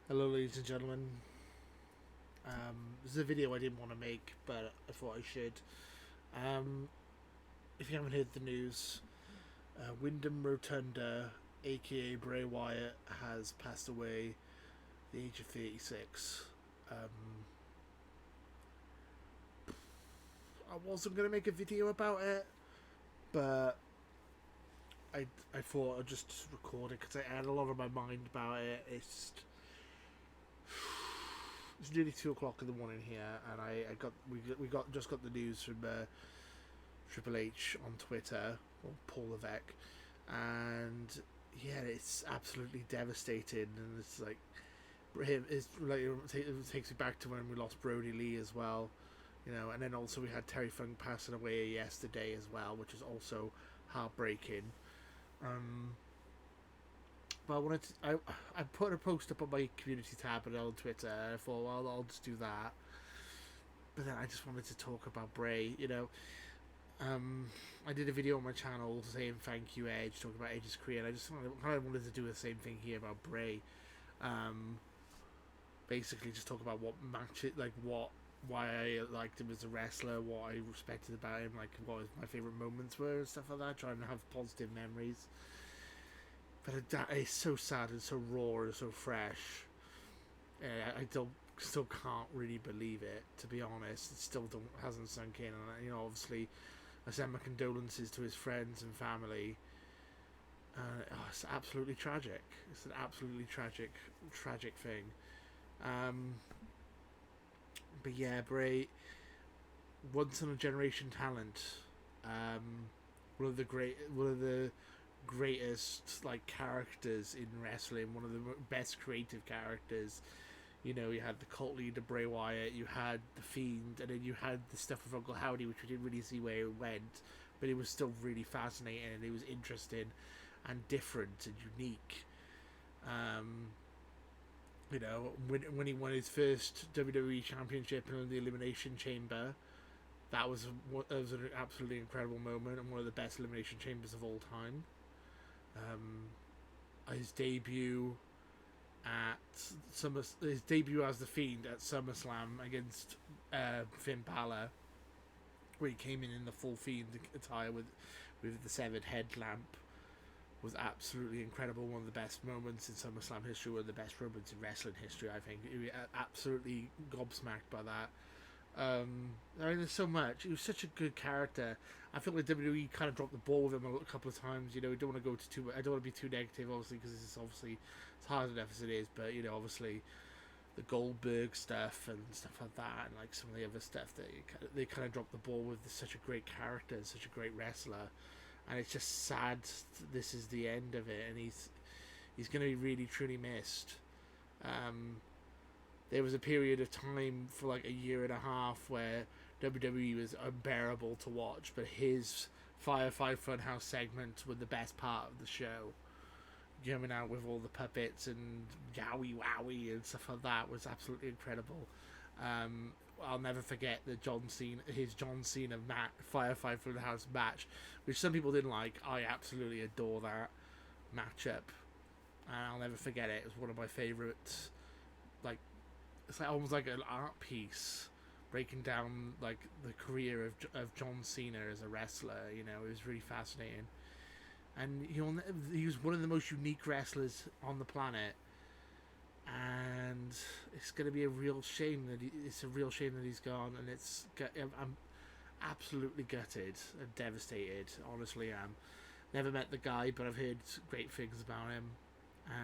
Hello, ladies and gentlemen. This is a video I didn't want to make, but I thought I should. Um, if you haven't heard the news, Windham Rotunda, aka Bray Wyatt, has passed away at the age of 36. I wasn't going to make a video about it, but I thought I'd just record it because I had a lot on my mind about it. It's nearly 2 o'clock in the morning here, and we just got the news from Triple H on Twitter, or Paul Levesque, and yeah, it's absolutely devastating, and it's like it takes me back to when we lost Brody Lee as well, and then also we had Terry Funk passing away yesterday as well, which is also heartbreaking. Um, but I put a post up on my community tab and on Twitter. And I thought, well, I'll just do that. But then I just wanted to talk about Bray. I did a video on my channel saying thank you, Edge, talking about Edge's career. And I just kind of wanted to do the same thing here about Bray. Basically, just talk about what match it, why I liked him as a wrestler, what I respected about him, like what my favorite moments were and stuff like that. Trying to have positive memories. But that is so sad and so raw and so fresh. I still can't really believe it, to be honest. It still hasn't sunk in, and obviously, I send my condolences to his friends and family. It's absolutely tragic. It's an absolutely tragic thing. But yeah, Bray, once in a generation talent. One of the greatest characters in wrestling, one of the best creative characters. You had the cult leader Bray Wyatt, you had the Fiend, and then you had the stuff with Uncle Howdy, which we didn't really see where it went, but it was still really fascinating and it was interesting and different and unique. When he won his first WWE Championship in the Elimination Chamber, that was an absolutely incredible moment and one of the best Elimination Chambers of all time. His debut his debut as the Fiend at SummerSlam against Finn Balor, where he came in the full Fiend attire with the severed headlamp, was absolutely incredible. One of the best moments in SummerSlam history, one of the best moments in wrestling history, I think. He was absolutely gobsmacked by that. There's so much. He was such a good character. I feel like WWE kind of dropped the ball with him a couple of times. We don't want to go to too. I don't want to be too negative, obviously, because it's hard enough as it is. But obviously, the Goldberg stuff and stuff like that, and like some of the other stuff that they kind of dropped the ball with. Such a great character and such a great wrestler, and it's just sad. This is the end of it, and he's going to be really truly missed. There was a period of time for like a year and a half where WWE was unbearable to watch, but his Firefly Funhouse segments were the best part of the show. Coming out with all the puppets and yowie wowie and stuff like that was absolutely incredible. I'll never forget his John Cena Firefly Funhouse match, which some people didn't like. I absolutely adore that matchup, and I'll never forget it. It was one of my favorites. It's almost like an art piece, breaking down like the career of John Cena as a wrestler. It was really fascinating, and he was one of the most unique wrestlers on the planet. And it's going to be a real shame that he's gone, and I'm absolutely gutted and devastated. Honestly, I'm never met the guy, but I've heard great things about him,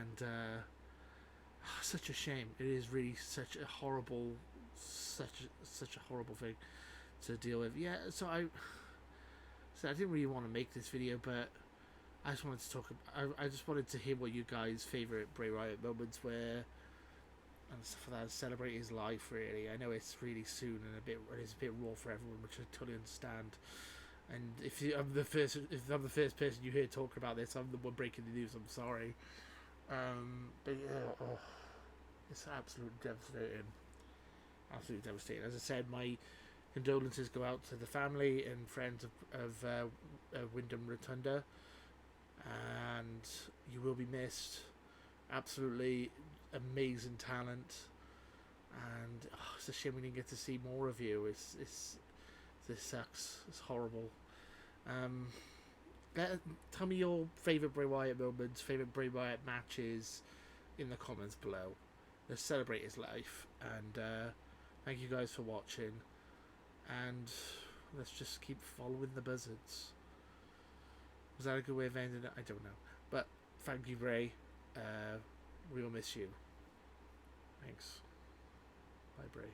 and. Such a shame. It is really such a horrible thing to deal with. Yeah, so I didn't really want to make this video, but I just wanted to talk. I just wanted to hear what you guys' favorite Bray Wyatt moments were and stuff like that. Celebrate his life. Really, I know it's really soon and it's a bit raw for everyone, which I totally understand. And if I'm the first person you hear talk about this, I'm the one breaking the news. I'm sorry. But yeah, it's absolutely devastating. Absolutely devastating. As I said, my condolences go out to the family and friends of Windham Rotunda, and you will be missed. Absolutely, amazing talent, and it's a shame we didn't get to see more of you. This sucks. It's horrible. Tell me your favourite Bray Wyatt moments, favourite Bray Wyatt matches in the comments below. Let's celebrate his life, and thank you guys for watching, and let's just keep following the buzzards. Was that a good way of ending it? I don't know. But thank you, Bray. We will miss you. Thanks. Bye, Bray.